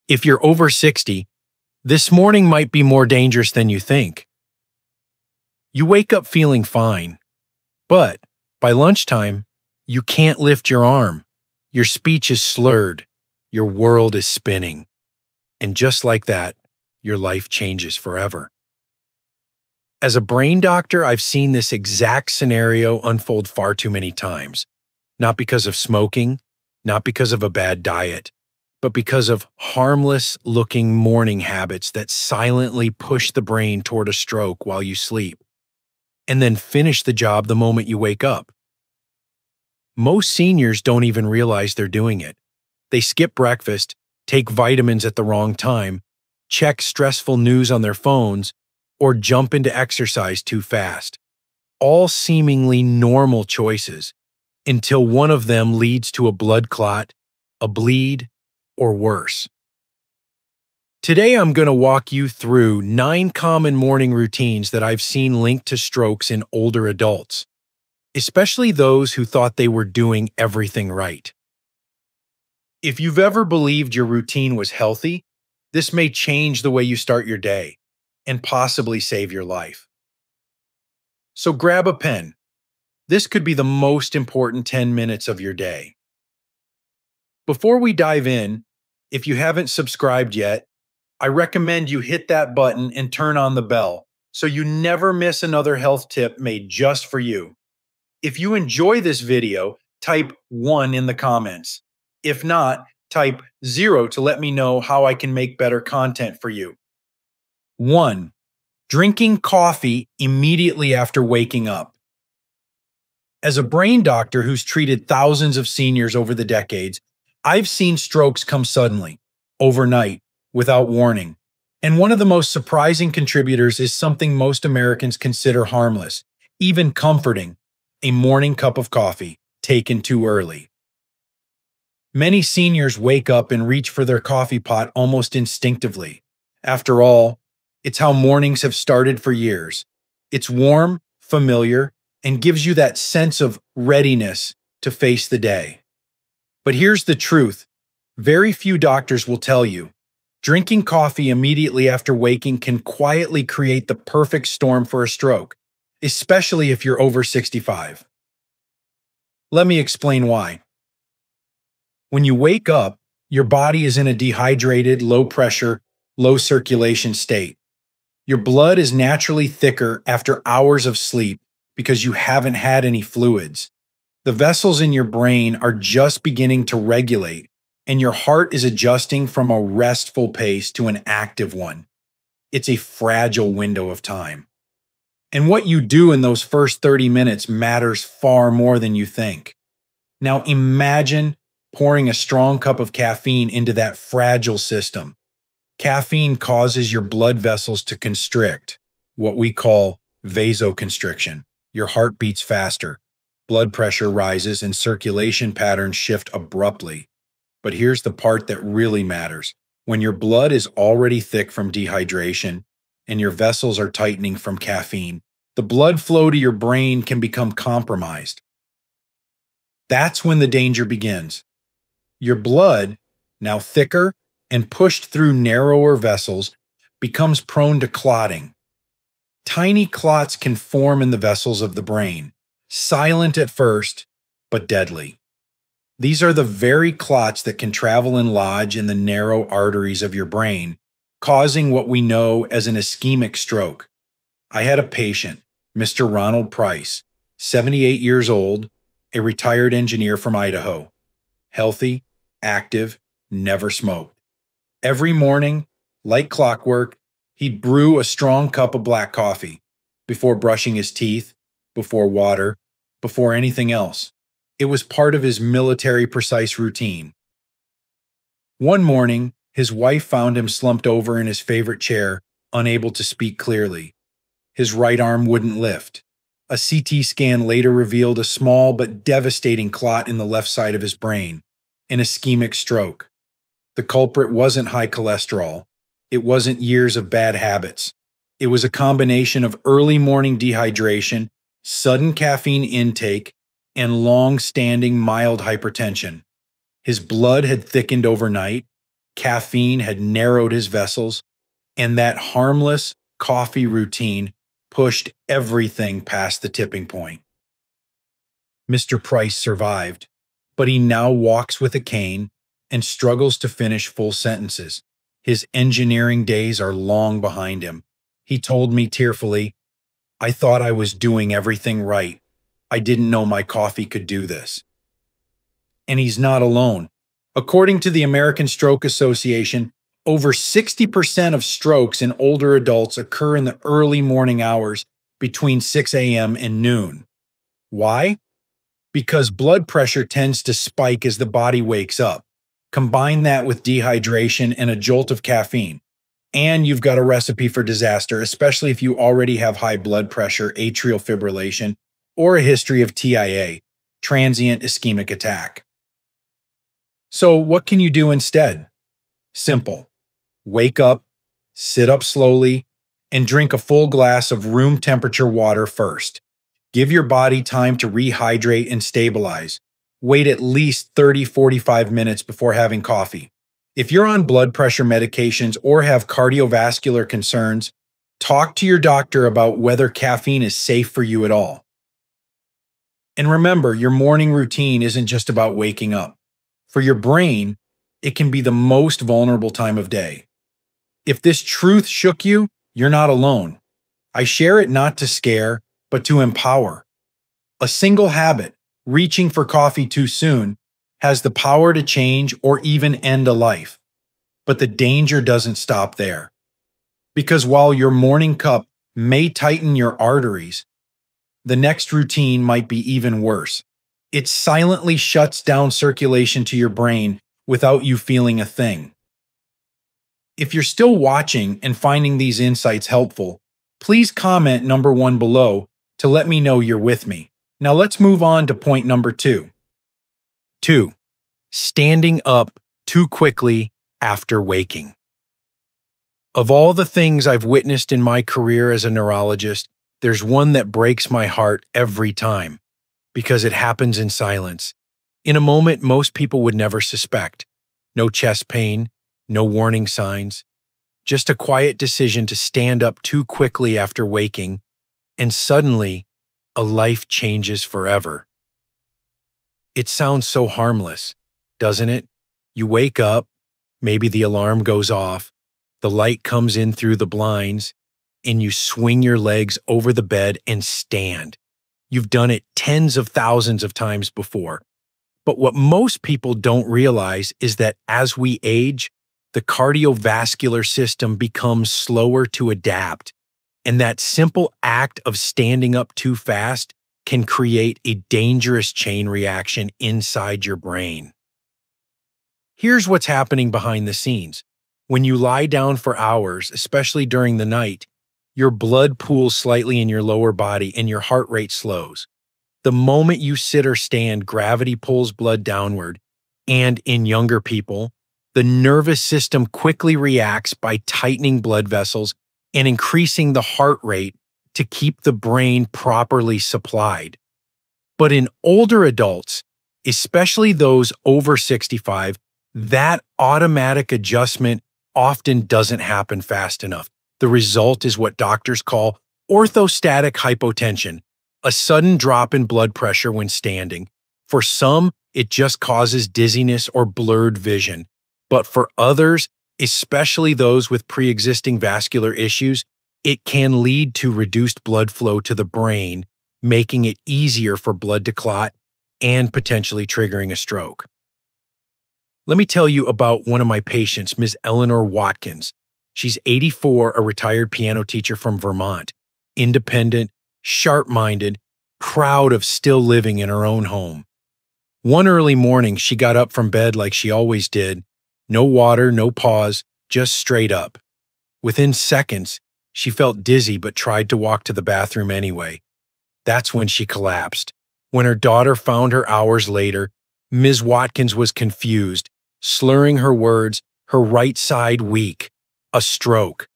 If you're over 60, this morning might be more dangerous than you think. You wake up feeling fine, but by lunchtime, you can't lift your arm. Your speech is slurred. Your world is spinning. And just like that, your life changes forever. As a brain doctor, I've seen this exact scenario unfold far too many times. Not because of smoking, not because of a bad diet, but because of harmless-looking morning habits that silently push the brain toward a stroke while you sleep, and then finish the job the moment you wake up. Most seniors don't even realize they're doing it. They skip breakfast, take vitamins at the wrong time, check stressful news on their phones, or jump into exercise too fast. All seemingly normal choices, until one of them leads to a blood clot, a bleed, or worse. Today I'm going to walk you through 9 common morning routines that I've seen linked to strokes in older adults, especially those who thought they were doing everything right. If you've ever believed your routine was healthy, this may change the way you start your day and possibly save your life. So grab a pen. This could be the most important 10 minutes of your day. Before we dive in, if you haven't subscribed yet, I recommend you hit that button and turn on the bell so you never miss another health tip made just for you. If you enjoy this video, type 1 in the comments. If not, type 0 to let me know how I can make better content for you. 1. Drinking coffee immediately after waking up. As a brain doctor who's treated thousands of seniors over the decades, I've seen strokes come suddenly, overnight, without warning. And one of the most surprising contributors is something most Americans consider harmless, even comforting: a morning cup of coffee taken too early. Many seniors wake up and reach for their coffee pot almost instinctively. After all, it's how mornings have started for years. It's warm, familiar, and gives you that sense of readiness to face the day. But here's the truth. Very few doctors will tell you, drinking coffee immediately after waking can quietly create the perfect storm for a stroke, especially if you're over 65. Let me explain why. When you wake up, your body is in a dehydrated, low-pressure, low-circulation state. Your blood is naturally thicker after hours of sleep because you haven't had any fluids. The vessels in your brain are just beginning to regulate, and your heart is adjusting from a restful pace to an active one. It's a fragile window of time. And what you do in those first 30 minutes matters far more than you think. Now imagine pouring a strong cup of caffeine into that fragile system. Caffeine causes your blood vessels to constrict, what we call vasoconstriction. Your heart beats faster, blood pressure rises, and circulation patterns shift abruptly. But here's the part that really matters. When your blood is already thick from dehydration and your vessels are tightening from caffeine, the blood flow to your brain can become compromised. That's when the danger begins. Your blood, now thicker and pushed through narrower vessels, becomes prone to clotting. Tiny clots can form in the vessels of the brain, silent at first, but deadly. These are the very clots that can travel and lodge in the narrow arteries of your brain, causing what we know as an ischemic stroke. I had a patient, Mr. Ronald Price, 78 years old, a retired engineer from Idaho. Healthy, active, never smoked. Every morning, like clockwork, he'd brew a strong cup of black coffee before brushing his teeth, before water, before anything else. It was part of his military-precise routine. One morning, his wife found him slumped over in his favorite chair, unable to speak clearly. His right arm wouldn't lift. A CT scan later revealed a small but devastating clot in the left side of his brain, an ischemic stroke. The culprit wasn't high cholesterol. It wasn't years of bad habits. It was a combination of early morning dehydration, sudden caffeine intake, and long-standing mild hypertension. His blood had thickened overnight, caffeine had narrowed his vessels, and that harmless coffee routine pushed everything past the tipping point. Mr. Price survived, but he now walks with a cane and struggles to finish full sentences. His engineering days are long behind him. He told me tearfully, "I thought I was doing everything right. I didn't know my coffee could do this." And he's not alone. According to the American Stroke Association, over 60% of strokes in older adults occur in the early morning hours between 6 a.m. and noon. Why? Because blood pressure tends to spike as the body wakes up. Combine that with dehydration and a jolt of caffeine, and you've got a recipe for disaster, especially if you already have high blood pressure, atrial fibrillation, or a history of TIA, transient ischemic attack. So what can you do instead? Simple. Wake up, sit up slowly, and drink a full glass of room temperature water first. Give your body time to rehydrate and stabilize. Wait at least 30-45 minutes before having coffee. If you're on blood pressure medications or have cardiovascular concerns, talk to your doctor about whether caffeine is safe for you at all. And remember, your morning routine isn't just about waking up. For your brain, it can be the most vulnerable time of day. If this truth shook you, you're not alone. I share it not to scare, but to empower. A single habit, reaching for coffee too soon, has the power to change or even end a life. But the danger doesn't stop there. Because while your morning cup may tighten your arteries, the next routine might be even worse. It silently shuts down circulation to your brain without you feeling a thing. If you're still watching and finding these insights helpful, please comment number 1 below to let me know you're with me. Now let's move on to point number 2. 2. Standing up too quickly after waking. Of all the things I've witnessed in my career as a neurologist, there's one that breaks my heart every time, because it happens in silence, in a moment most people would never suspect. No chest pain, no warning signs, just a quiet decision to stand up too quickly after waking, and suddenly, a life changes forever. It sounds so harmless, doesn't it? You wake up, maybe the alarm goes off, the light comes in through the blinds, and you swing your legs over the bed and stand. You've done it tens of thousands of times before. But what most people don't realize is that as we age, the cardiovascular system becomes slower to adapt. And that simple act of standing up too fast can create a dangerous chain reaction inside your brain. Here's what's happening behind the scenes. When you lie down for hours, especially during the night, your blood pools slightly in your lower body and your heart rate slows. The moment you sit or stand, gravity pulls blood downward, and in younger people, the nervous system quickly reacts by tightening blood vessels and increasing the heart rate to keep the brain properly supplied. But in older adults, especially those over 65, that automatic adjustment often doesn't happen fast enough. The result is what doctors call orthostatic hypotension, a sudden drop in blood pressure when standing. For some, it just causes dizziness or blurred vision. But for others, especially those with pre-existing vascular issues, it can lead to reduced blood flow to the brain, making it easier for blood to clot and potentially triggering a stroke. Let me tell you about one of my patients, Ms. Eleanor Watkins. She's 84, a retired piano teacher from Vermont, independent, sharp-minded, proud of still living in her own home. One early morning, she got up from bed like she always did. No water, no pause, just straight up. Within seconds, she felt dizzy but tried to walk to the bathroom anyway. That's when she collapsed. When her daughter found her hours later, Ms. Watkins was confused, slurring her words, her right side weak. A stroke.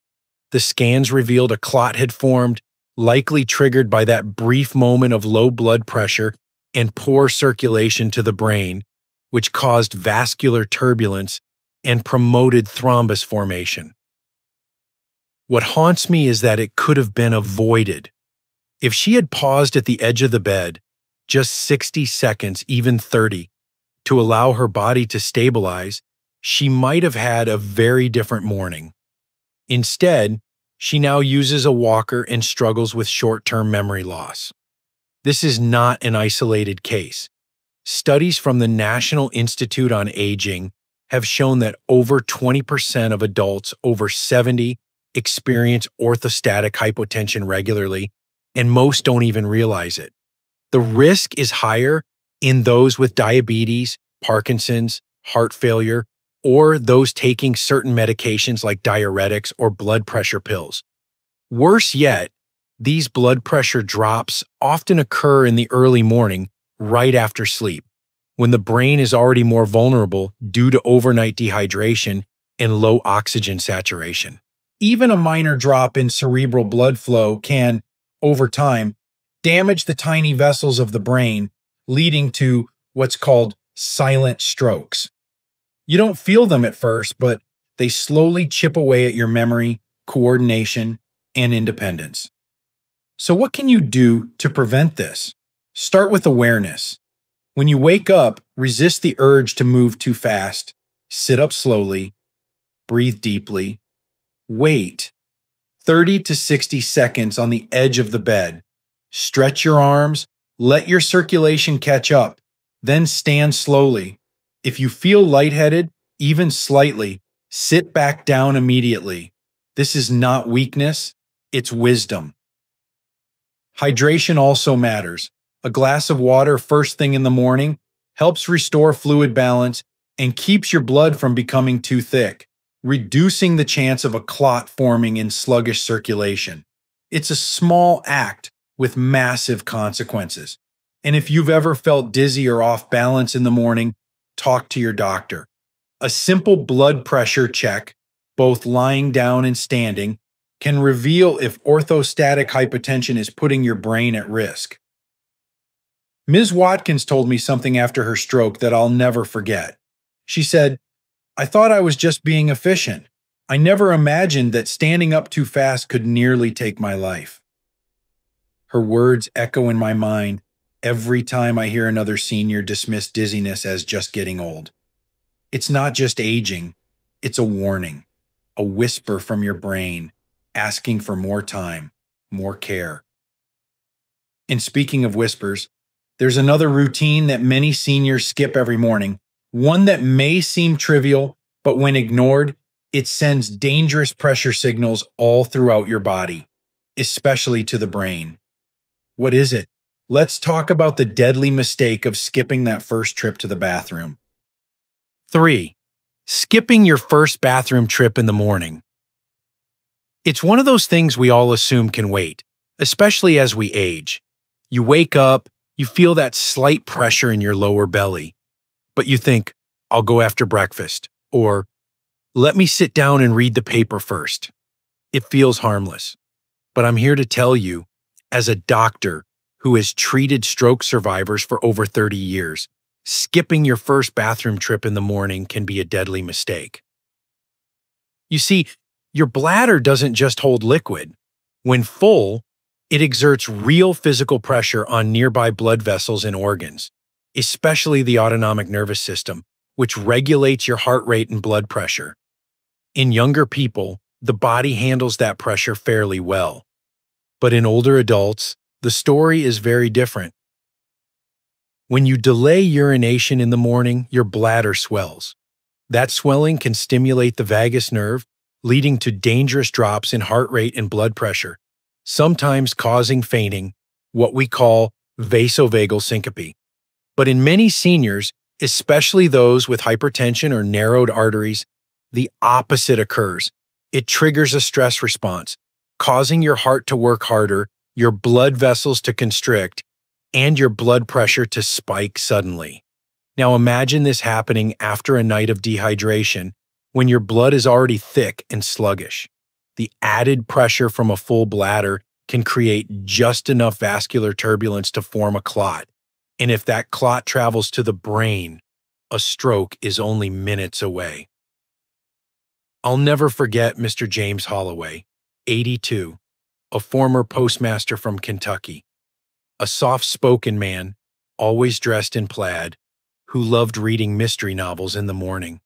The scans revealed a clot had formed, likely triggered by that brief moment of low blood pressure and poor circulation to the brain, which caused vascular turbulence and promoted thrombus formation. What haunts me is that it could have been avoided. If she had paused at the edge of the bed, just 60 seconds, even 30, to allow her body to stabilize, she might have had a very different morning. Instead, she now uses a walker and struggles with short-term memory loss. This is not an isolated case. Studies from the National Institute on Aging have shown that over 20% of adults over 70 experience orthostatic hypotension regularly, and most don't even realize it. The risk is higher in those with diabetes, Parkinson's, heart failure, or those taking certain medications like diuretics or blood pressure pills. Worse yet, these blood pressure drops often occur in the early morning, right after sleep, when the brain is already more vulnerable due to overnight dehydration and low oxygen saturation. Even a minor drop in cerebral blood flow can, over time, damage the tiny vessels of the brain, leading to what's called silent strokes. You don't feel them at first, but they slowly chip away at your memory, coordination, and independence. So what can you do to prevent this? Start with awareness. When you wake up, resist the urge to move too fast. Sit up slowly. Breathe deeply. Wait 30 to 60 seconds on the edge of the bed. Stretch your arms. Let your circulation catch up. Then stand slowly. If you feel lightheaded, even slightly, sit back down immediately. This is not weakness, it's wisdom. Hydration also matters. A glass of water first thing in the morning helps restore fluid balance and keeps your blood from becoming too thick, reducing the chance of a clot forming in sluggish circulation. It's a small act with massive consequences. And if you've ever felt dizzy or off balance in the morning, talk to your doctor. A simple blood pressure check, both lying down and standing, can reveal if orthostatic hypotension is putting your brain at risk. Ms. Watkins told me something after her stroke that I'll never forget. She said, "I thought I was just being efficient. I never imagined that standing up too fast could nearly take my life." Her words echo in my mind every time I hear another senior dismiss dizziness as just getting old. It's not just aging, it's a warning, a whisper from your brain, asking for more time, more care. And speaking of whispers, there's another routine that many seniors skip every morning, one that may seem trivial, but when ignored, it sends dangerous pressure signals all throughout your body, especially to the brain. What is it? Let's talk about the deadly mistake of skipping that first trip to the bathroom. 3. Skipping your first bathroom trip in the morning. It's one of those things we all assume can wait, especially as we age. You wake up, you feel that slight pressure in your lower belly, but you think, I'll go after breakfast, or let me sit down and read the paper first. It feels harmless, but I'm here to tell you, as a doctor who has treated stroke survivors for over 30 years, skipping your first bathroom trip in the morning can be a deadly mistake. You see, your bladder doesn't just hold liquid. When full, it exerts real physical pressure on nearby blood vessels and organs, especially the autonomic nervous system, which regulates your heart rate and blood pressure. In younger people, the body handles that pressure fairly well. But in older adults, the story is very different. When you delay urination in the morning, your bladder swells. That swelling can stimulate the vagus nerve, leading to dangerous drops in heart rate and blood pressure, sometimes causing fainting, what we call vasovagal syncope. But in many seniors, especially those with hypertension or narrowed arteries, the opposite occurs. It triggers a stress response, causing your heart to work harder, your blood vessels to constrict, and your blood pressure to spike suddenly. Now imagine this happening after a night of dehydration, when your blood is already thick and sluggish. The added pressure from a full bladder can create just enough vascular turbulence to form a clot. And if that clot travels to the brain, a stroke is only minutes away. I'll never forget Mr. James Holloway, 82, a former postmaster from Kentucky, a soft-spoken man, always dressed in plaid, who loved reading mystery novels in the morning.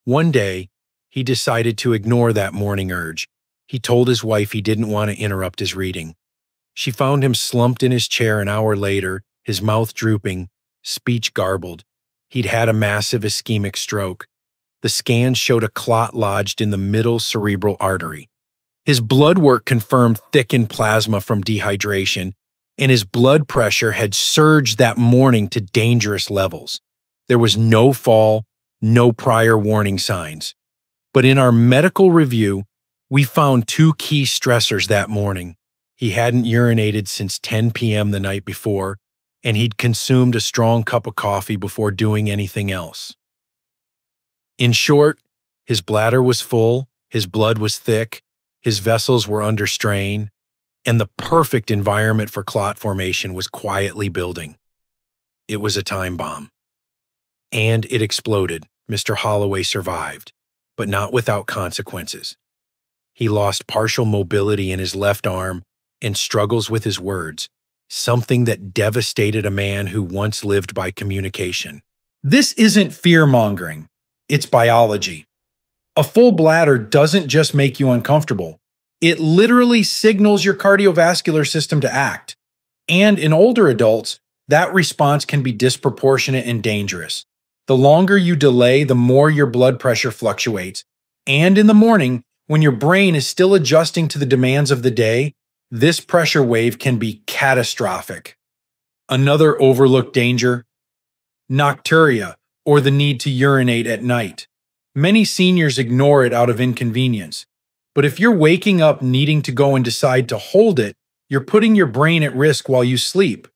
One day, he decided to ignore that morning urge. He told his wife he didn't want to interrupt his reading. She found him slumped in his chair an hour later, his mouth drooping, speech garbled. He'd had a massive ischemic stroke. The scans showed a clot lodged in the middle cerebral artery. His blood work confirmed thickened plasma from dehydration, and his blood pressure had surged that morning to dangerous levels. There was no fall, no prior warning signs. But in our medical review, we found two key stressors that morning. He hadn't urinated since 10 p.m. the night before, and he'd consumed a strong cup of coffee before doing anything else. In short, his bladder was full, his blood was thick, his vessels were under strain, and the perfect environment for clot formation was quietly building. It was a time bomb. And it exploded. Mr. Holloway survived, but not without consequences. He lost partial mobility in his left arm and struggles with his words, something that devastated a man who once lived by communication. This isn't fear-mongering. It's biology. A full bladder doesn't just make you uncomfortable. It literally signals your cardiovascular system to act. And in older adults, that response can be disproportionate and dangerous. The longer you delay, the more your blood pressure fluctuates. And in the morning, when your brain is still adjusting to the demands of the day, this pressure wave can be catastrophic. Another overlooked danger: nocturia, or the need to urinate at night. Many seniors ignore it out of inconvenience. But if you're waking up needing to go and decide to hold it, you're putting your brain at risk while you sleep.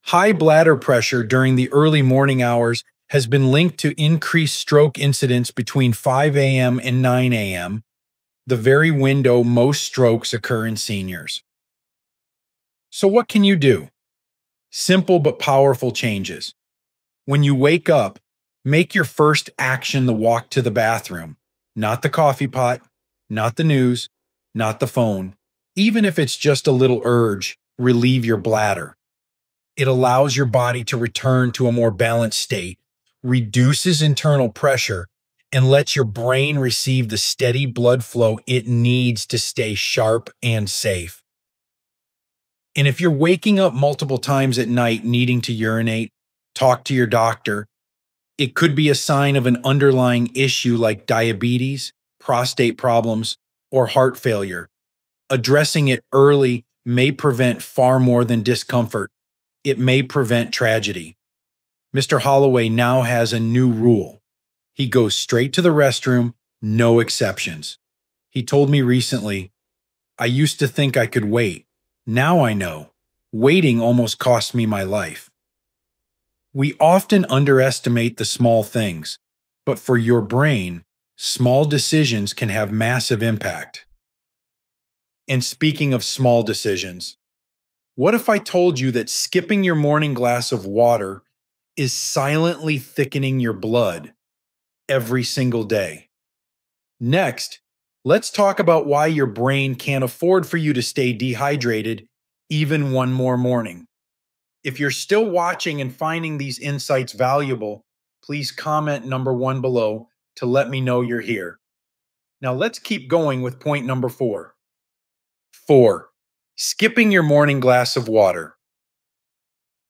High bladder pressure during the early morning hours has been linked to increased stroke incidence between 5 a.m. and 9 a.m., the very window most strokes occur in seniors. So what can you do? Simple but powerful changes. When you wake up, make your first action the walk to the bathroom, not the coffee pot, not the news, not the phone. Even if it's just a little urge, relieve your bladder. It allows your body to return to a more balanced state, reduces internal pressure, and lets your brain receive the steady blood flow it needs to stay sharp and safe. And if you're waking up multiple times at night needing to urinate, talk to your doctor. It could be a sign of an underlying issue like diabetes, prostate problems, or heart failure. Addressing it early may prevent far more than discomfort. It may prevent tragedy. Mr. Holloway now has a new rule. He goes straight to the restroom, no exceptions. He told me recently, "I used to think I could wait. Now I know. Waiting almost cost me my life." We often underestimate the small things, but for your brain, small decisions can have massive impact. And speaking of small decisions, what if I told you that skipping your morning glass of water is silently thickening your blood every single day? Next, let's talk about why your brain can't afford for you to stay dehydrated even one more morning. If you're still watching and finding these insights valuable, please comment number 1 below to let me know you're here. Now let's keep going with point number 4. 4. Skipping your morning glass of water.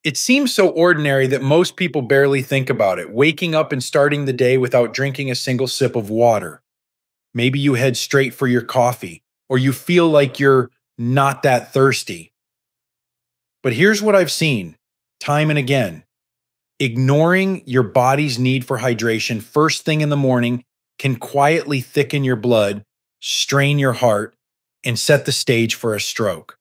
It seems so ordinary that most people barely think about it, waking up and starting the day without drinking a single sip of water. Maybe you head straight for your coffee, or you feel like you're not that thirsty. But here's what I've seen, time and again. Ignoring your body's need for hydration first thing in the morning can quietly thicken your blood, strain your heart, and set the stage for a stroke.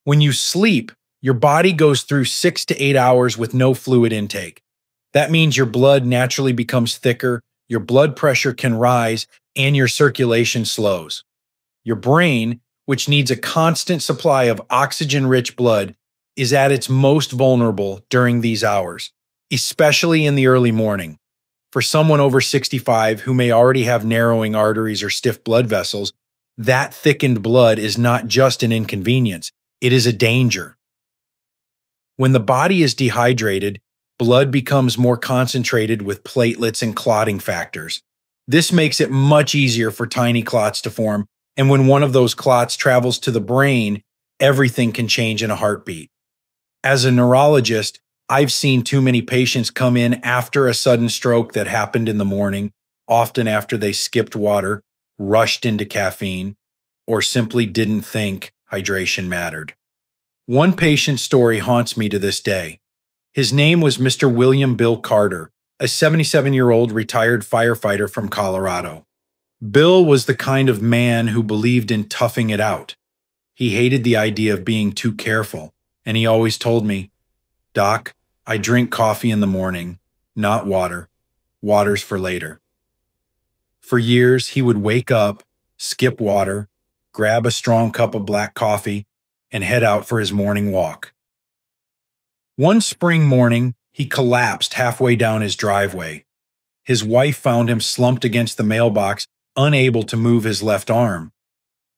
When you sleep, your body goes through 6 to 8 hours with no fluid intake. That means your blood naturally becomes thicker, your blood pressure can rise, and your circulation slows. Your brain, which needs a constant supply of oxygen-rich blood, is at its most vulnerable during these hours, especially in the early morning. For someone over 65 who may already have narrowing arteries or stiff blood vessels, that thickened blood is not just an inconvenience, it is a danger. When the body is dehydrated, blood becomes more concentrated with platelets and clotting factors. This makes it much easier for tiny clots to form, and when one of those clots travels to the brain, everything can change in a heartbeat. As a neurologist, I've seen too many patients come in after a sudden stroke that happened in the morning, often after they skipped water, rushed into caffeine, or simply didn't think hydration mattered. One patient's story haunts me to this day. His name was Mr. William Bill Carter, a 77-year-old retired firefighter from Colorado. Bill was the kind of man who believed in toughing it out. He hated the idea of being too careful, and he always told me, "Doc, I drink coffee in the morning, not water. Water's for later." For years, he would wake up, skip water, grab a strong cup of black coffee, and head out for his morning walk. One spring morning, he collapsed halfway down his driveway. His wife found him slumped against the mailbox, unable to move his left arm.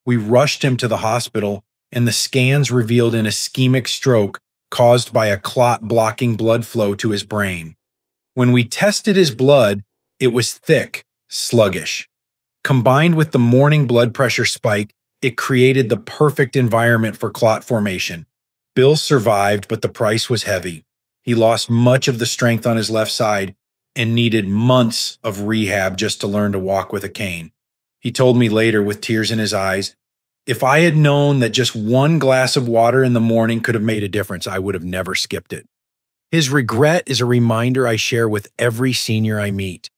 We rushed him to the hospital, and the scans revealed an ischemic stroke caused by a clot blocking blood flow to his brain. When we tested his blood, it was thick, sluggish. Combined with the morning blood pressure spike, it created the perfect environment for clot formation. Bill survived, but the price was heavy. He lost much of the strength on his left side and needed months of rehab just to learn to walk with a cane. He told me later with tears in his eyes, "If I had known that just one glass of water in the morning could have made a difference, I would have never skipped it." His regret is a reminder I share with every senior I meet.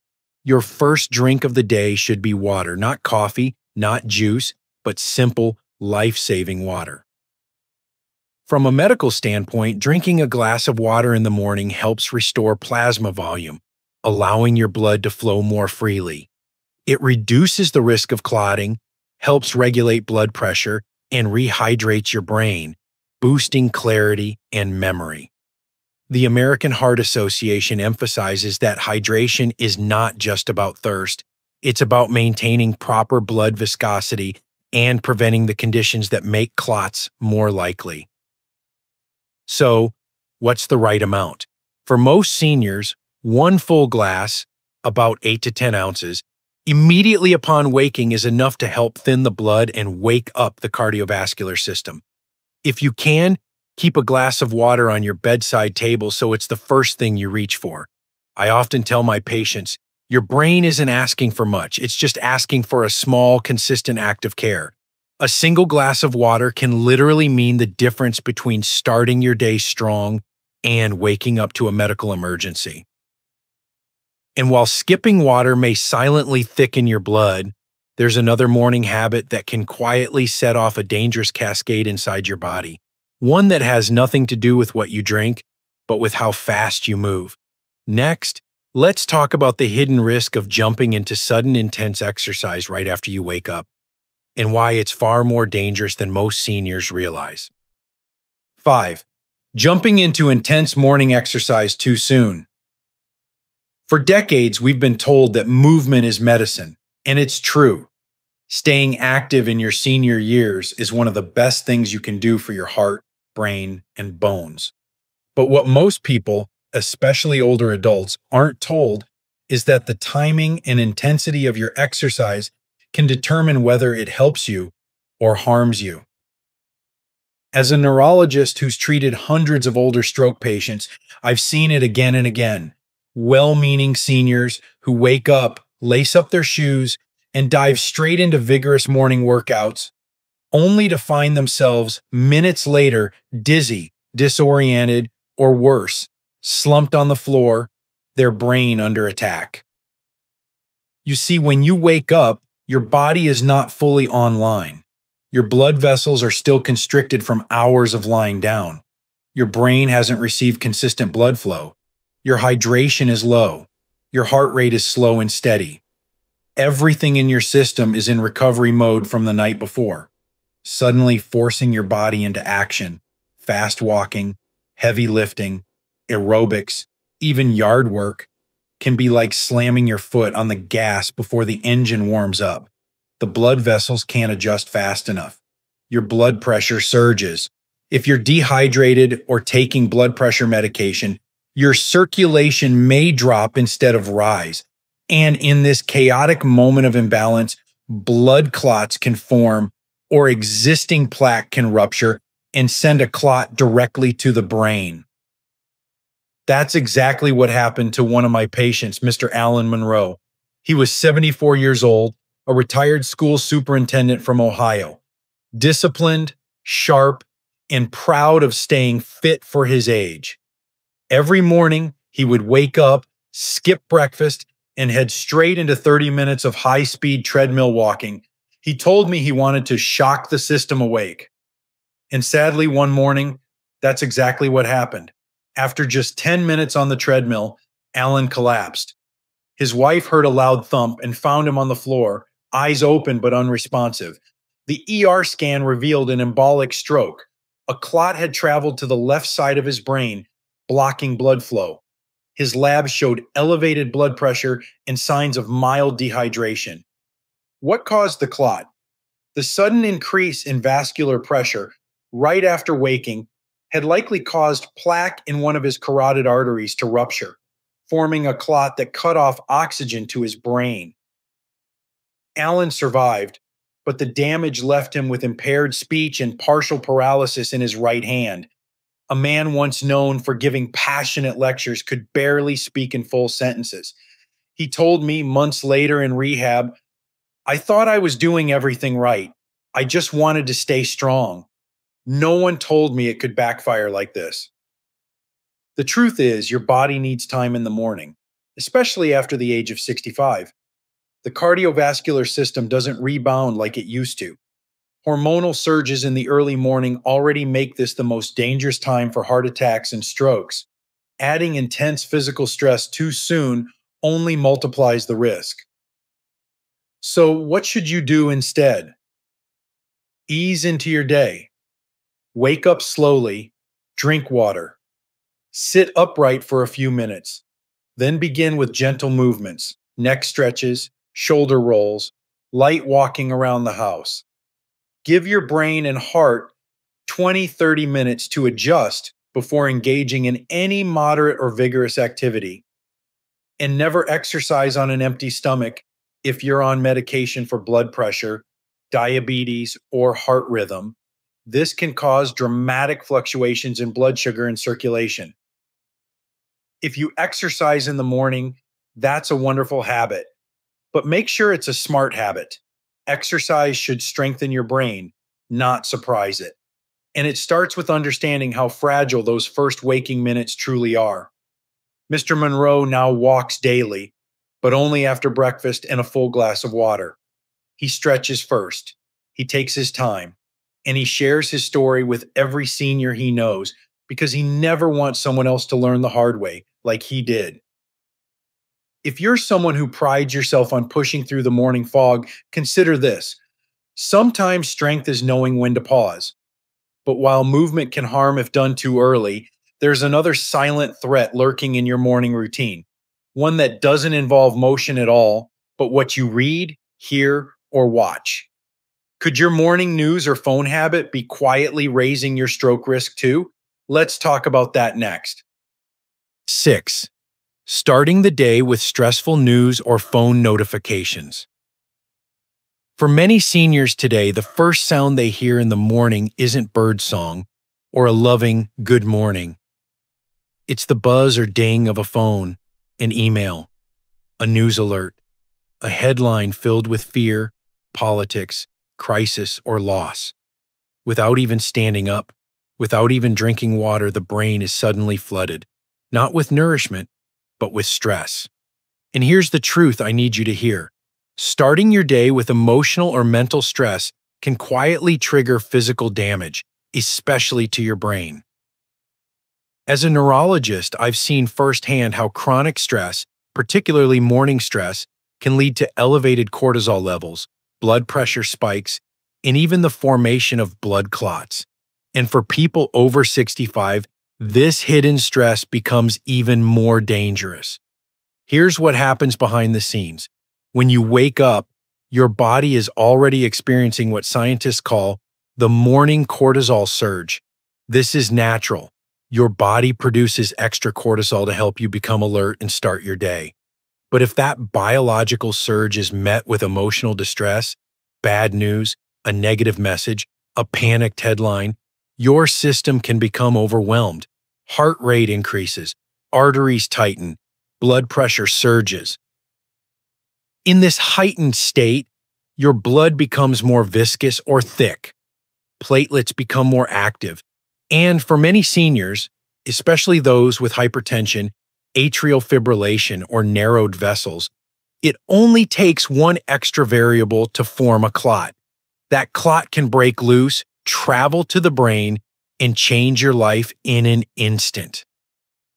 Your first drink of the day should be water, not coffee, not juice, but simple, life-saving water. From a medical standpoint, drinking a glass of water in the morning helps restore plasma volume, allowing your blood to flow more freely. It reduces the risk of clotting, helps regulate blood pressure, and rehydrates your brain, boosting clarity and memory. The American Heart Association emphasizes that hydration is not just about thirst, it's about maintaining proper blood viscosity and preventing the conditions that make clots more likely. So, what's the right amount? For most seniors, one full glass, about 8 to 10 ounces, immediately upon waking is enough to help thin the blood and wake up the cardiovascular system. If you can, keep a glass of water on your bedside table so it's the first thing you reach for. I often tell my patients, your brain isn't asking for much, it's just asking for a small, consistent act of care. A single glass of water can literally mean the difference between starting your day strong and waking up to a medical emergency. And while skipping water may silently thicken your blood, there's another morning habit that can quietly set off a dangerous cascade inside your body. One that has nothing to do with what you drink, but with how fast you move. Next, let's talk about the hidden risk of jumping into sudden intense exercise right after you wake up, and why it's far more dangerous than most seniors realize. 5. Jumping into intense morning exercise too soon. For decades, we've been told that movement is medicine, and it's true. Staying active in your senior years is one of the best things you can do for your heart, brain, and bones. But what most people, especially older adults, aren't told is that the timing and intensity of your exercise can determine whether it helps you or harms you. As a neurologist who's treated hundreds of older stroke patients, I've seen it again and again. Well-meaning seniors who wake up, lace up their shoes, and dive straight into vigorous morning workouts, only to find themselves minutes later dizzy, disoriented, or worse, slumped on the floor, their brain under attack. You see, when you wake up, your body is not fully online. Your blood vessels are still constricted from hours of lying down. Your brain hasn't received consistent blood flow. Your hydration is low. Your heart rate is slow and steady. Everything in your system is in recovery mode from the night before. Suddenly forcing your body into action, fast walking, heavy lifting, aerobics, even yard work, can be like slamming your foot on the gas before the engine warms up. The blood vessels can't adjust fast enough. Your blood pressure surges. If you're dehydrated or taking blood pressure medication, your circulation may drop instead of rise. And in this chaotic moment of imbalance, blood clots can form or existing plaque can rupture and send a clot directly to the brain. That's exactly what happened to one of my patients, Mr. Alan Monroe. He was 74 years old, a retired school superintendent from Ohio, disciplined, sharp, and proud of staying fit for his age. Every morning, he would wake up, skip breakfast, and head straight into 30 minutes of high-speed treadmill walking. He told me he wanted to shock the system awake. And sadly, one morning, that's exactly what happened. After just 10 minutes on the treadmill, Alan collapsed. His wife heard a loud thump and found him on the floor, eyes open but unresponsive. The ER scan revealed an embolic stroke. A clot had traveled to the left side of his brain, blocking blood flow. His lab showed elevated blood pressure and signs of mild dehydration. What caused the clot? The sudden increase in vascular pressure right after waking had likely caused plaque in one of his carotid arteries to rupture, forming a clot that cut off oxygen to his brain. Alan survived, but the damage left him with impaired speech and partial paralysis in his right hand. A man once known for giving passionate lectures could barely speak in full sentences. He told me months later in rehab, "I thought I was doing everything right. I just wanted to stay strong. No one told me it could backfire like this." The truth is, your body needs time in the morning, especially after the age of 65. The cardiovascular system doesn't rebound like it used to. Hormonal surges in the early morning already make this the most dangerous time for heart attacks and strokes. Adding intense physical stress too soon only multiplies the risk. So, what should you do instead? Ease into your day. Wake up slowly, drink water. Sit upright for a few minutes. Then begin with gentle movements, neck stretches, shoulder rolls, light walking around the house. Give your brain and heart 20-30 minutes to adjust before engaging in any moderate or vigorous activity. And never exercise on an empty stomach if you're on medication for blood pressure, diabetes, or heart rhythm. This can cause dramatic fluctuations in blood sugar and circulation. If you exercise in the morning, that's a wonderful habit. But make sure it's a smart habit. Exercise should strengthen your brain, not surprise it. And it starts with understanding how fragile those first waking minutes truly are. Mr. Monroe now walks daily, but only after breakfast and a full glass of water. He stretches first. He takes his time. And he shares his story with every senior he knows because he never wants someone else to learn the hard way like he did. If you're someone who prides yourself on pushing through the morning fog, consider this. Sometimes strength is knowing when to pause. But while movement can harm if done too early, there's another silent threat lurking in your morning routine. One that doesn't involve motion at all, but what you read, hear, or watch. Could your morning news or phone habit be quietly raising your stroke risk too? Let's talk about that next. 6. Starting the day with stressful news or phone notifications. For many seniors today, the first sound they hear in the morning isn't birdsong or a loving good morning. It's the buzz or ding of a phone, an email, a news alert, a headline filled with fear, politics, crisis, or loss. Without even standing up, without even drinking water, the brain is suddenly flooded, not with nourishment, but with stress. And here's the truth I need you to hear. Starting your day with emotional or mental stress can quietly trigger physical damage, especially to your brain. As a neurologist, I've seen firsthand how chronic stress, particularly morning stress, can lead to elevated cortisol levels, blood pressure spikes, and even the formation of blood clots. And for people over 65, this hidden stress becomes even more dangerous. Here's what happens behind the scenes. When you wake up, your body is already experiencing what scientists call the morning cortisol surge. This is natural. Your body produces extra cortisol to help you become alert and start your day. But if that biological surge is met with emotional distress, bad news, a negative message, a panicked headline, your system can become overwhelmed. Heart rate increases, arteries tighten, blood pressure surges. In this heightened state, your blood becomes more viscous or thick. Platelets become more active. And for many seniors, especially those with hypertension, atrial fibrillation, or narrowed vessels, it only takes one extra variable to form a clot. That clot can break loose, travel to the brain, and change your life in an instant.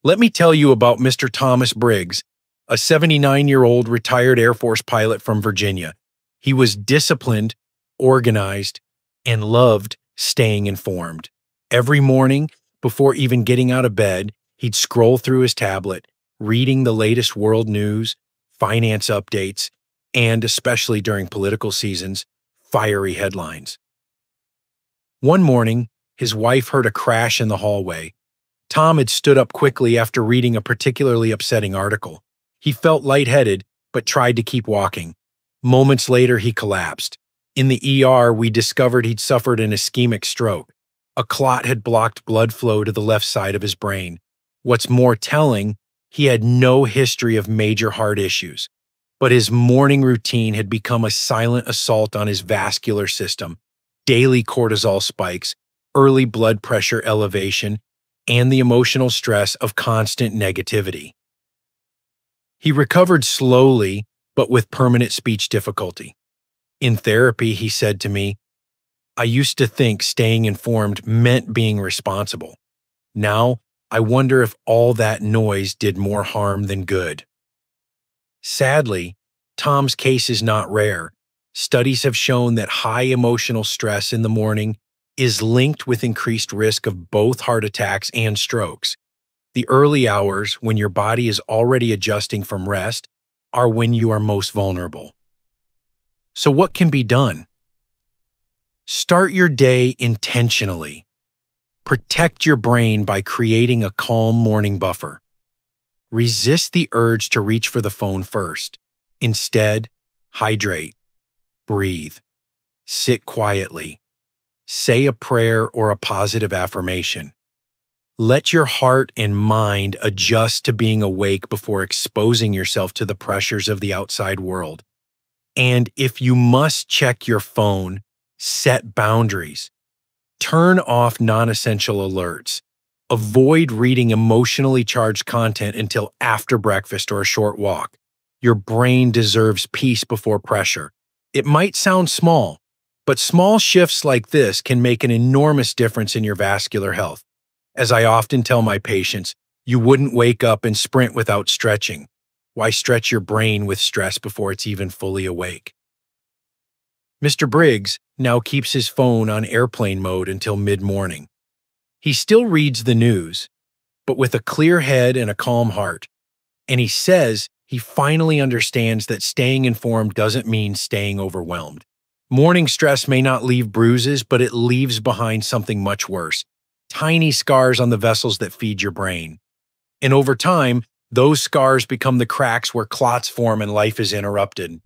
Let me tell you about Mr. Thomas Briggs, a 79-year-old retired Air Force pilot from Virginia. He was disciplined, organized, and loved staying informed. Every morning, before even getting out of bed, he'd scroll through his tablet, reading the latest world news, finance updates, and, especially during political seasons, fiery headlines. One morning, his wife heard a crash in the hallway. Tom had stood up quickly after reading a particularly upsetting article. He felt lightheaded, but tried to keep walking. Moments later, he collapsed. In the ER, we discovered he'd suffered an ischemic stroke. A clot had blocked blood flow to the left side of his brain. What's more telling, he had no history of major heart issues. But his morning routine had become a silent assault on his vascular system, daily cortisol spikes, early blood pressure elevation, and the emotional stress of constant negativity. He recovered slowly, but with permanent speech difficulty. In therapy, he said to me, "I used to think staying informed meant being responsible. Now, I wonder if all that noise did more harm than good." Sadly, Tom's case is not rare. Studies have shown that high emotional stress in the morning is linked with increased risk of both heart attacks and strokes. The early hours, when your body is already adjusting from rest, are when you are most vulnerable. So what can be done? Start your day intentionally. Protect your brain by creating a calm morning buffer. Resist the urge to reach for the phone first. Instead, hydrate, breathe, sit quietly, say a prayer or a positive affirmation. Let your heart and mind adjust to being awake before exposing yourself to the pressures of the outside world. And if you must check your phone, set boundaries. Turn off non-essential alerts. Avoid reading emotionally charged content until after breakfast or a short walk. Your brain deserves peace before pressure. It might sound small, but small shifts like this can make an enormous difference in your vascular health. As I often tell my patients, you wouldn't wake up and sprint without stretching. Why stretch your brain with stress before it's even fully awake? Mr. Briggs now keeps his phone on airplane mode until mid-morning. He still reads the news, but with a clear head and a calm heart. And he says he finally understands that staying informed doesn't mean staying overwhelmed. Morning stress may not leave bruises, but it leaves behind something much worse. Tiny scars on the vessels that feed your brain. And over time, those scars become the cracks where clots form and life is interrupted.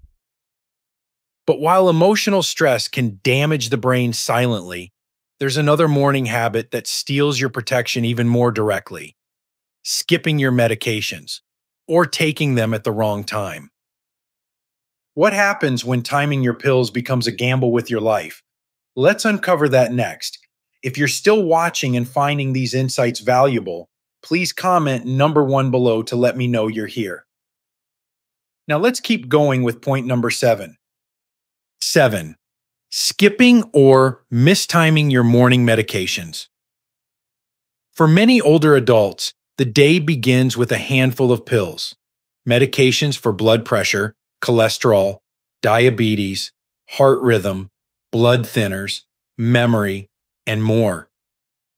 But while emotional stress can damage the brain silently, there's another morning habit that steals your protection even more directly: skipping your medications or taking them at the wrong time. What happens when timing your pills becomes a gamble with your life? Let's uncover that next. If you're still watching and finding these insights valuable, please comment number 1 below to let me know you're here. Now let's keep going with point number 7. 7. Skipping or mistiming your morning medications. For many older adults, the day begins with a handful of pills, medications for blood pressure, cholesterol, diabetes, heart rhythm, blood thinners, memory, and more.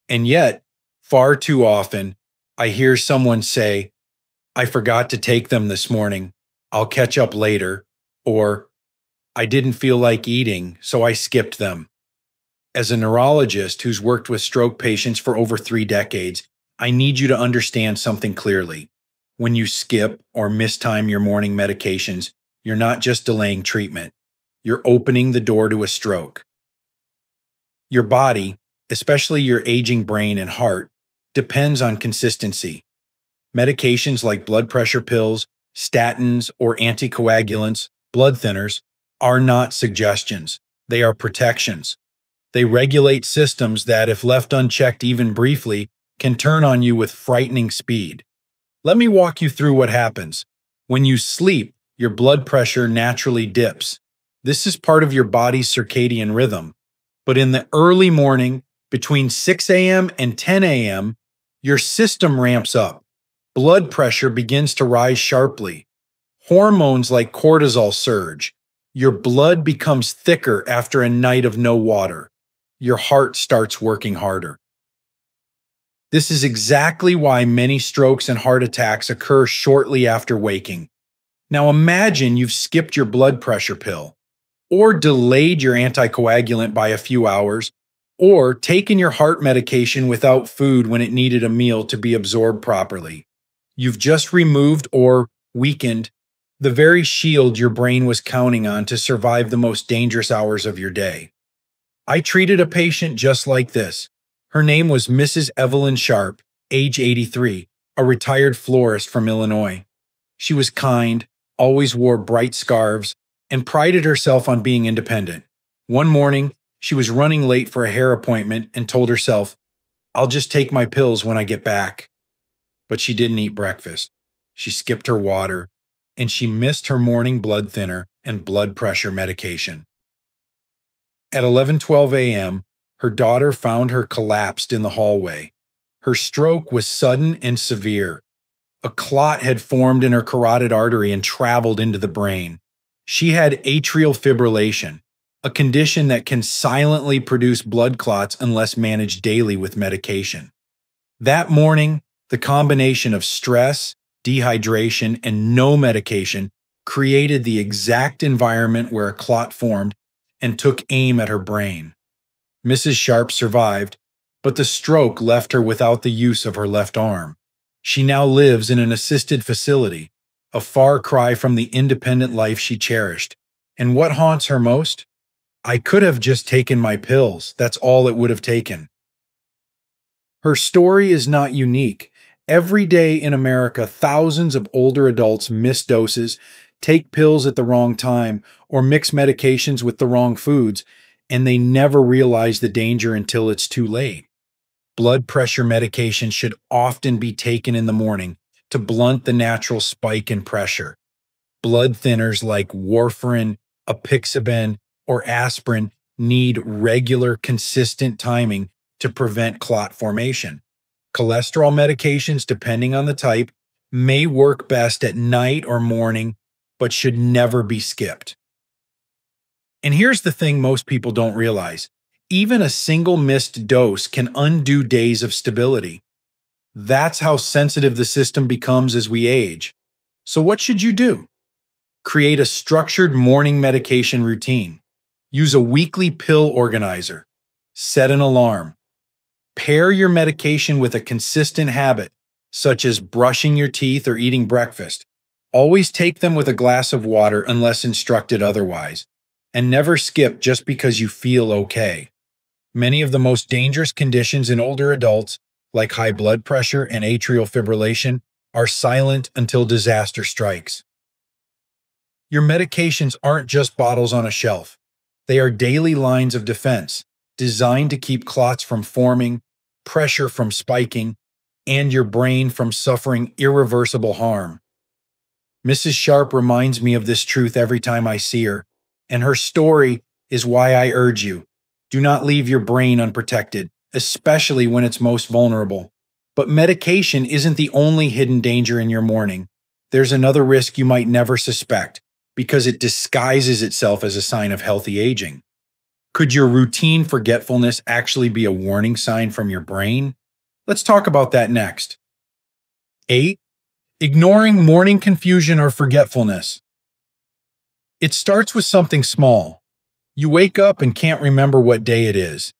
And yet, far too often, I hear someone say, I forgot to take them this morning. I'll catch up later. Or, I didn't feel like eating, so I skipped them. As a neurologist who's worked with stroke patients for over 3 decades, I need you to understand something clearly. When you skip or mistime your morning medications, you're not just delaying treatment, you're opening the door to a stroke. Your body, especially your aging brain and heart, depends on consistency. Medications like blood pressure pills, statins, or anticoagulants, blood thinners, are not suggestions. They are protections. They regulate systems that, if left unchecked even briefly, can turn on you with frightening speed. Let me walk you through what happens. When you sleep, your blood pressure naturally dips. This is part of your body's circadian rhythm. But in the early morning, between 6 a.m. and 10 a.m., your system ramps up. Blood pressure begins to rise sharply. Hormones like cortisol surge. Your blood becomes thicker after a night of no water. Your heart starts working harder. This is exactly why many strokes and heart attacks occur shortly after waking. Now imagine you've skipped your blood pressure pill, or delayed your anticoagulant by a few hours, or taken your heart medication without food when it needed a meal to be absorbed properly. You've just removed or weakened the very shield your brain was counting on to survive the most dangerous hours of your day. I treated a patient just like this. Her name was Mrs. Evelyn Sharp, age 83, a retired florist from Illinois. She was kind, always wore bright scarves, and prided herself on being independent. One morning, she was running late for a hair appointment and told herself, "I'll just take my pills when I get back." But she didn't eat breakfast. She skipped her water, and she missed her morning blood thinner and blood pressure medication. At 11:12 a.m., her daughter found her collapsed in the hallway. Her stroke was sudden and severe. A clot had formed in her carotid artery and traveled into the brain. She had atrial fibrillation, a condition that can silently produce blood clots unless managed daily with medication. That morning, the combination of stress, dehydration, and no medication created the exact environment where a clot formed and took aim at her brain. Mrs. Sharp survived, but the stroke left her without the use of her left arm. She now lives in an assisted facility, a far cry from the independent life she cherished. And what haunts her most? I could have just taken my pills. That's all it would have taken. Her story is not unique. Every day in America, thousands of older adults miss doses, take pills at the wrong time, or mix medications with the wrong foods, and they never realize the danger until it's too late. Blood pressure medication should often be taken in the morning to blunt the natural spike in pressure. Blood thinners like warfarin, apixaban, or aspirin need regular, consistent timing to prevent clot formation. Cholesterol medications, depending on the type, may work best at night or morning, but should never be skipped. And here's the thing most people don't realize. Even a single missed dose can undo days of stability. That's how sensitive the system becomes as we age. So what should you do? Create a structured morning medication routine. Use a weekly pill organizer. Set an alarm. Pair your medication with a consistent habit, such as brushing your teeth or eating breakfast. Always take them with a glass of water unless instructed otherwise. And never skip just because you feel okay. Many of the most dangerous conditions in older adults, like high blood pressure and atrial fibrillation, are silent until disaster strikes. Your medications aren't just bottles on a shelf. They are daily lines of defense, designed to keep clots from forming, pressure from spiking, and your brain from suffering irreversible harm. Mrs. Sharp reminds me of this truth every time I see her, and her story is why I urge you, do not leave your brain unprotected, especially when it's most vulnerable. But medication isn't the only hidden danger in your morning. There's another risk you might never suspect, because it disguises itself as a sign of healthy aging. Could your routine forgetfulness actually be a warning sign from your brain? Let's talk about that next. 8. Ignoring morning confusion or forgetfulness. It starts with something small. You wake up and can't remember what day it is.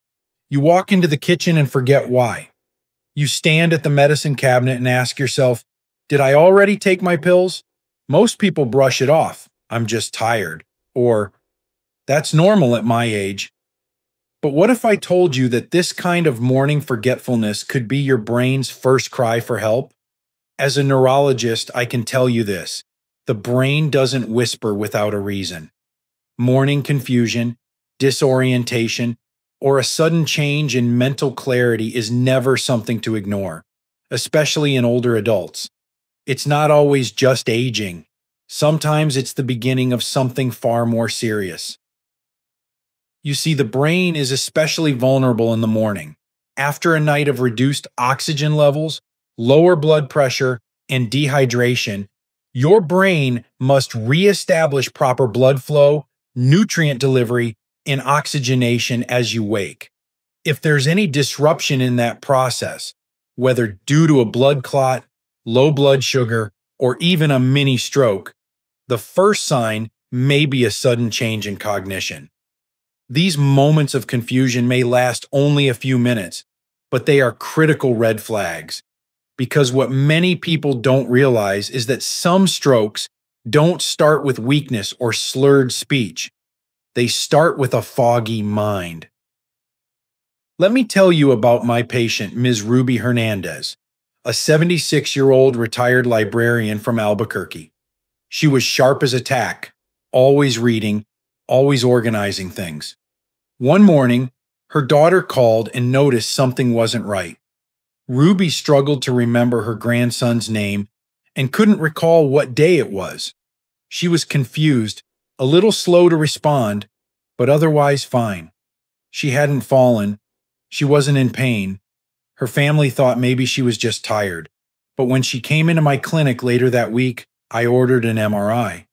You walk into the kitchen and forget why. You stand at the medicine cabinet and ask yourself, did I already take my pills? Most people brush it off. I'm just tired. Or, that's normal at my age. But what if I told you that this kind of morning forgetfulness could be your brain's first cry for help? As a neurologist, I can tell you this. The brain doesn't whisper without a reason. Morning confusion, disorientation, or a sudden change in mental clarity is never something to ignore, especially in older adults. It's not always just aging. Sometimes it's the beginning of something far more serious. You see, the brain is especially vulnerable in the morning. After a night of reduced oxygen levels, lower blood pressure, and dehydration, your brain must reestablish proper blood flow, nutrient delivery, and oxygenation as you wake. If there's any disruption in that process, whether due to a blood clot, low blood sugar, or even a mini stroke, the first sign may be a sudden change in cognition. These moments of confusion may last only a few minutes, but they are critical red flags. Because what many people don't realize is that some strokes don't start with weakness or slurred speech. They start with a foggy mind. Let me tell you about my patient, Ms. Ruby Hernandez, a 76-year-old retired librarian from Albuquerque. She was sharp as a tack, always reading, always organizing things. One morning, her daughter called and noticed something wasn't right. Ruby struggled to remember her grandson's name and couldn't recall what day it was. She was confused, a little slow to respond, but otherwise fine. She hadn't fallen. She wasn't in pain. Her family thought maybe she was just tired. But when she came into my clinic later that week, I ordered an MRI.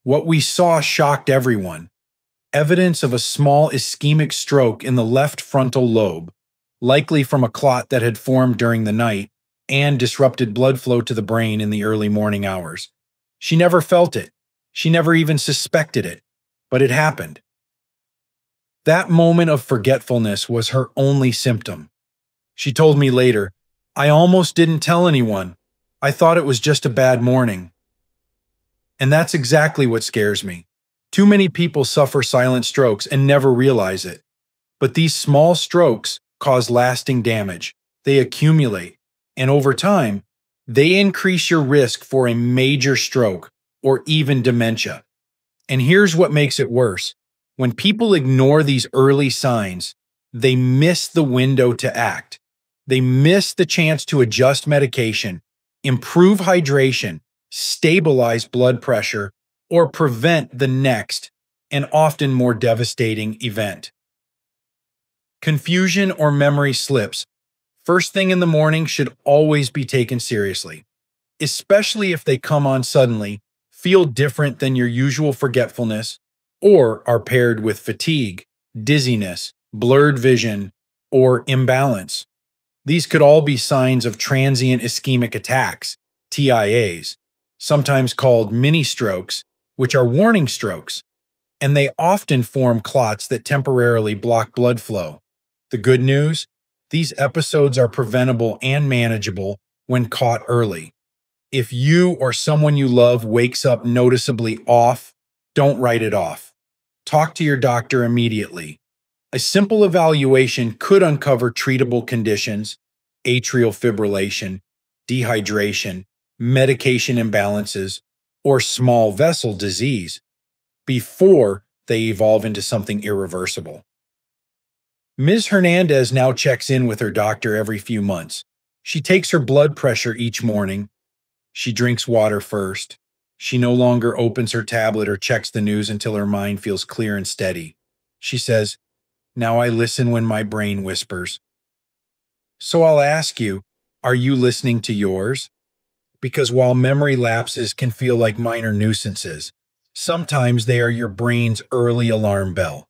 What we saw shocked everyone. Evidence of a small ischemic stroke in the left frontal lobe, likely from a clot that had formed during the night and disrupted blood flow to the brain in the early morning hours. She never felt it. She never even suspected it, but it happened. That moment of forgetfulness was her only symptom. She told me later, I almost didn't tell anyone. I thought it was just a bad morning. And that's exactly what scares me. Too many people suffer silent strokes and never realize it. But these small strokes cause lasting damage. They accumulate, and over time, they increase your risk for a major stroke or even dementia. And here's what makes it worse. When people ignore these early signs, they miss the window to act. They miss the chance to adjust medication, improve hydration, stabilize blood pressure, or prevent the next and often more devastating event. Confusion or memory slips, first thing in the morning, should always be taken seriously, especially if they come on suddenly, feel different than your usual forgetfulness, or are paired with fatigue, dizziness, blurred vision, or imbalance. These could all be signs of transient ischemic attacks, TIAs, sometimes called mini strokes, which are warning strokes, and they often form clots that temporarily block blood flow. The good news? These episodes are preventable and manageable when caught early. If you or someone you love wakes up noticeably off, don't write it off. Talk to your doctor immediately. A simple evaluation could uncover treatable conditions, atrial fibrillation, dehydration, medication imbalances, or small vessel disease before they evolve into something irreversible. Ms. Hernandez now checks in with her doctor every few months. She takes her blood pressure each morning. She drinks water first. She no longer opens her tablet or checks the news until her mind feels clear and steady. She says, "Now I listen when my brain whispers." So I'll ask you, are you listening to yours? Because while memory lapses can feel like minor nuisances, sometimes they are your brain's early alarm bell.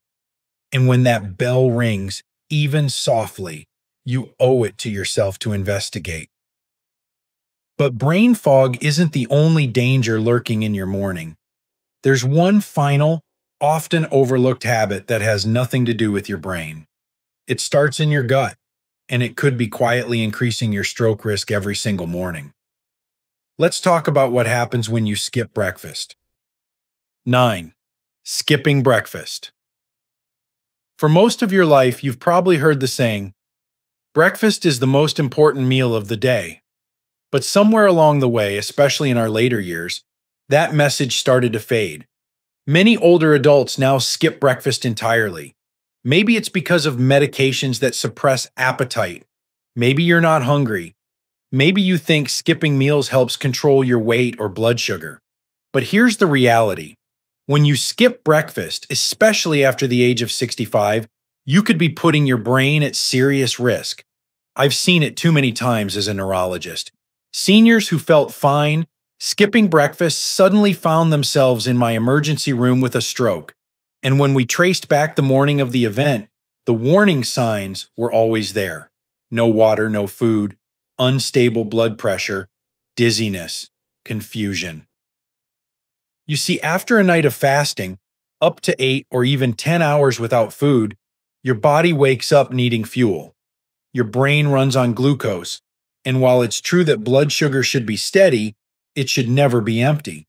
And when that bell rings, even softly, you owe it to yourself to investigate. But brain fog isn't the only danger lurking in your morning. There's one final, often overlooked habit that has nothing to do with your brain. It starts in your gut, and it could be quietly increasing your stroke risk every single morning. Let's talk about what happens when you skip breakfast. 9. Skipping breakfast. For most of your life, you've probably heard the saying, breakfast is the most important meal of the day. But somewhere along the way, especially in our later years, that message started to fade. Many older adults now skip breakfast entirely. Maybe it's because of medications that suppress appetite. Maybe you're not hungry. Maybe you think skipping meals helps control your weight or blood sugar. But here's the reality. When you skip breakfast, especially after the age of 65, you could be putting your brain at serious risk. I've seen it too many times as a neurologist. Seniors who felt fine, skipping breakfast suddenly found themselves in my emergency room with a stroke. And when we traced back the morning of the event, the warning signs were always there. No water, no food, unstable blood pressure, dizziness, confusion. You see, after a night of fasting, up to 8 or even 10 hours without food, your body wakes up needing fuel. Your brain runs on glucose, and while it's true that blood sugar should be steady, it should never be empty.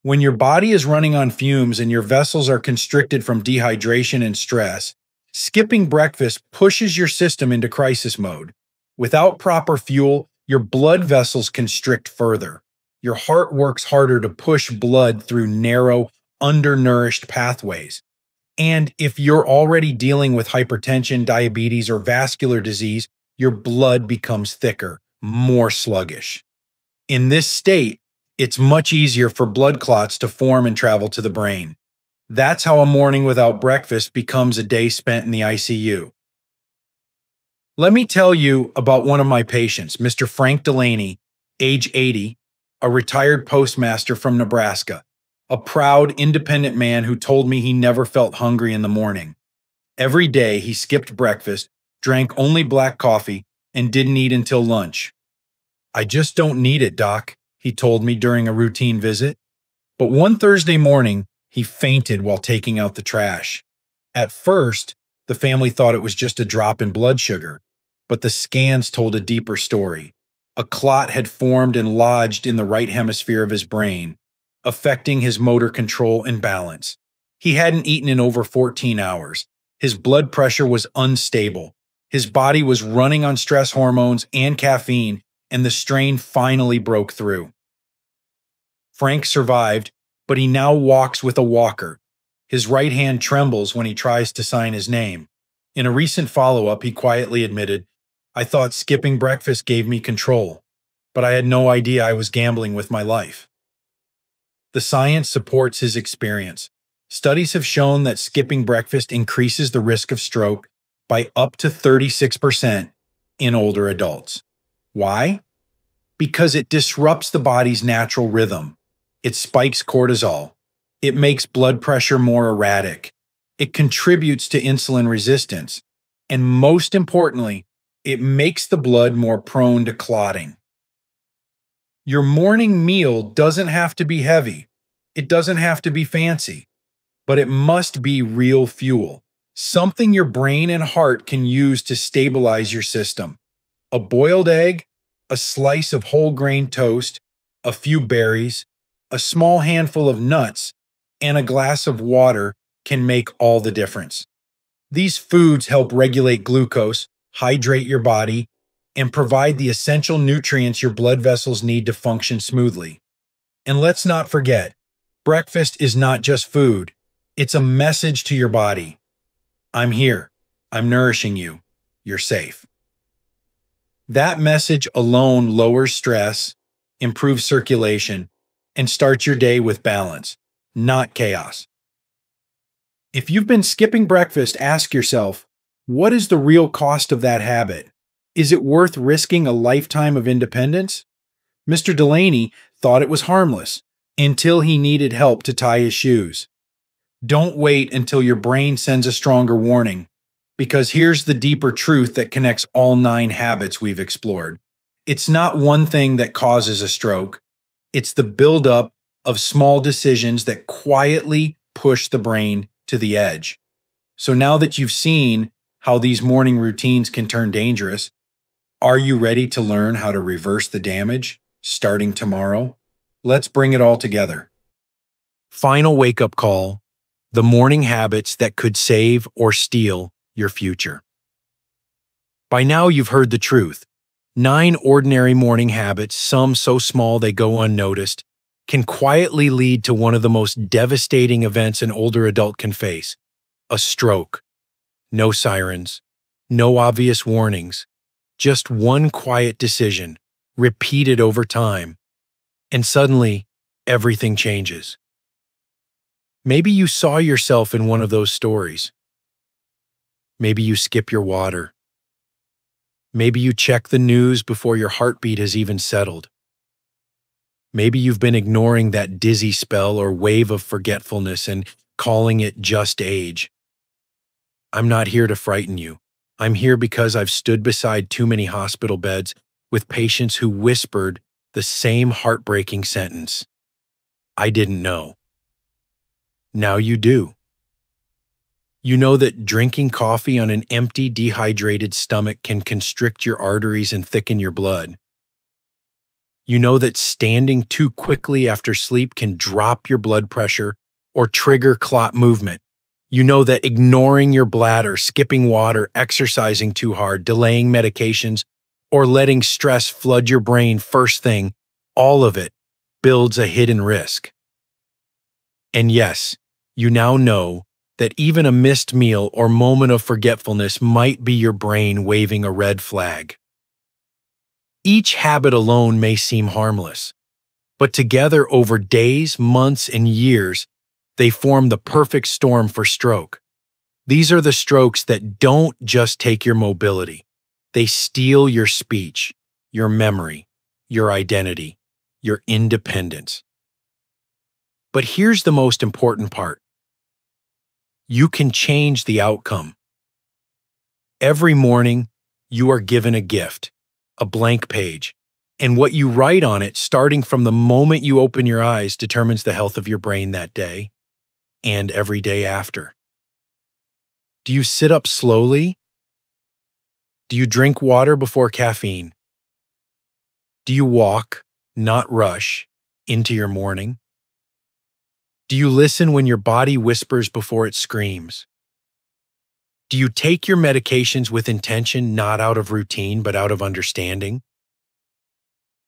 When your body is running on fumes and your vessels are constricted from dehydration and stress, skipping breakfast pushes your system into crisis mode. Without proper fuel, your blood vessels constrict further. Your heart works harder to push blood through narrow, undernourished pathways. And if you're already dealing with hypertension, diabetes, or vascular disease, your blood becomes thicker, more sluggish. In this state, it's much easier for blood clots to form and travel to the brain. That's how a morning without breakfast becomes a day spent in the ICU. Let me tell you about one of my patients, Mr. Frank Delaney, age 80, a retired postmaster from Nebraska, a proud, independent man who told me he never felt hungry in the morning. Every day he skipped breakfast, drank only black coffee, and didn't eat until lunch. "I just don't need it, Doc," he told me during a routine visit. But one Thursday morning, he fainted while taking out the trash. At first, the family thought it was just a drop in blood sugar, but the scans told a deeper story. A clot had formed and lodged in the right hemisphere of his brain, affecting his motor control and balance. He hadn't eaten in over 14 hours. His blood pressure was unstable. His body was running on stress hormones and caffeine, and the strain finally broke through. Frank survived, but he now walks with a walker. His right hand trembles when he tries to sign his name. In a recent follow-up, he quietly admitted, "I thought skipping breakfast gave me control, but I had no idea I was gambling with my life." The science supports his experience. Studies have shown that skipping breakfast increases the risk of stroke by up to 36% in older adults. Why? Because it disrupts the body's natural rhythm. It spikes cortisol. It makes blood pressure more erratic. It contributes to insulin resistance. And most importantly, it makes the blood more prone to clotting. Your morning meal doesn't have to be heavy. It doesn't have to be fancy. But it must be real fuel, something your brain and heart can use to stabilize your system. A boiled egg, a slice of whole grain toast, a few berries, a small handful of nuts, and a glass of water can make all the difference. These foods help regulate glucose, hydrate your body, and provide the essential nutrients your blood vessels need to function smoothly. And let's not forget, breakfast is not just food. It's a message to your body. I'm here. I'm nourishing you. You're safe. That message alone lowers stress, improves circulation, and starts your day with balance, not chaos. If you've been skipping breakfast, ask yourself, what is the real cost of that habit? Is it worth risking a lifetime of independence? Mr. Delaney thought it was harmless until he needed help to tie his shoes. Don't wait until your brain sends a stronger warning, because here's the deeper truth that connects all 9 habits we've explored. It's not one thing that causes a stroke. It's the buildup of small decisions that quietly push the brain to the edge. So now that you've seen how these morning routines can turn dangerous, are you ready to learn how to reverse the damage starting tomorrow? Let's bring it all together. Final wake-up call: the morning habits that could save or steal your future. By now you've heard the truth. 9 ordinary morning habits, some so small they go unnoticed, can quietly lead to one of the most devastating events an older adult can face: a stroke. No sirens, no obvious warnings, just one quiet decision, repeated over time, and suddenly everything changes. Maybe you saw yourself in one of those stories. Maybe you skip your water. Maybe you check the news before your heartbeat has even settled. Maybe you've been ignoring that dizzy spell or wave of forgetfulness and calling it just age. I'm not here to frighten you. I'm here because I've stood beside too many hospital beds with patients who whispered the same heartbreaking sentence: I didn't know. Now you do. You know that drinking coffee on an empty, dehydrated stomach can constrict your arteries and thicken your blood. You know that standing too quickly after sleep can drop your blood pressure or trigger clot movement. You know that ignoring your bladder, skipping water, exercising too hard, delaying medications, or letting stress flood your brain first thing, all of it builds a hidden risk. And yes, you now know that even a missed meal or moment of forgetfulness might be your brain waving a red flag. Each habit alone may seem harmless, but together over days, months, and years, they form the perfect storm for stroke. These are the strokes that don't just take your mobility. They steal your speech, your memory, your identity, your independence. But here's the most important part. You can change the outcome. Every morning, you are given a gift, a blank page, and what you write on it, starting from the moment you open your eyes, determines the health of your brain that day and every day after. Do you sit up slowly? Do you drink water before caffeine? Do you walk, not rush, into your morning? Do you listen when your body whispers before it screams? Do you take your medications with intention, not out of routine, but out of understanding?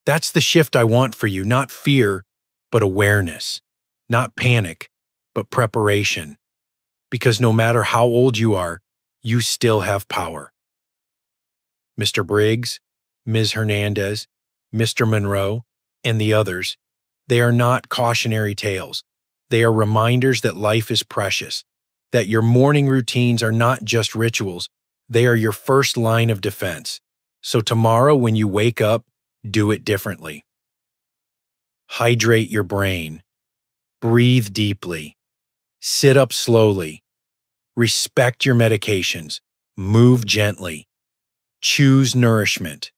That's the shift I want for you, not fear, but awareness, not panic, but preparation. Because no matter how old you are, you still have power. Mr. Briggs, Ms. Hernandez, Mr. Monroe, and the others, they are not cautionary tales. They are reminders that life is precious, that your morning routines are not just rituals, they are your first line of defense. So tomorrow when you wake up, do it differently. Hydrate your brain. Breathe deeply. Sit up slowly. Respect your medications. Move gently. Choose nourishment.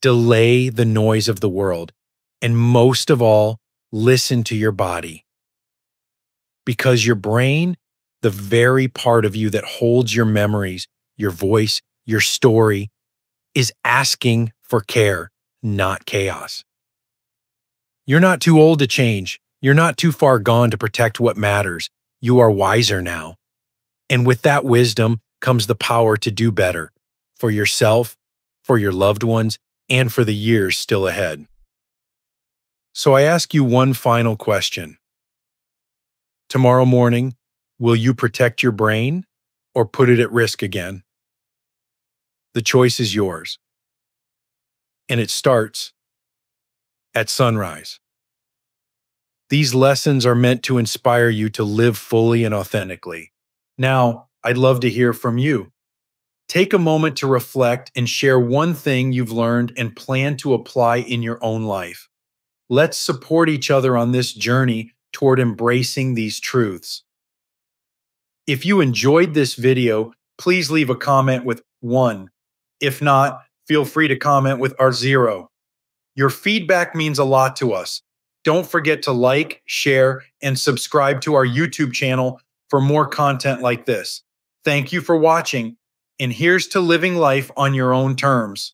Delay the noise of the world. And most of all, listen to your body. Because your brain, the very part of you that holds your memories, your voice, your story, is asking for care, not chaos. You're not too old to change. You're not too far gone to protect what matters. You are wiser now. And with that wisdom comes the power to do better for yourself, for your loved ones, and for the years still ahead. So I ask you one final question. Tomorrow morning, will you protect your brain or put it at risk again? The choice is yours. And it starts at sunrise. These lessons are meant to inspire you to live fully and authentically. Now, I'd love to hear from you. Take a moment to reflect and share one thing you've learned and plan to apply in your own life. Let's support each other on this journey toward embracing these truths. If you enjoyed this video, please leave a comment with 1. If not, feel free to comment with our 0. Your feedback means a lot to us. Don't forget to like, share, and subscribe to our YouTube channel for more content like this. Thank you for watching, and here's to living life on your own terms.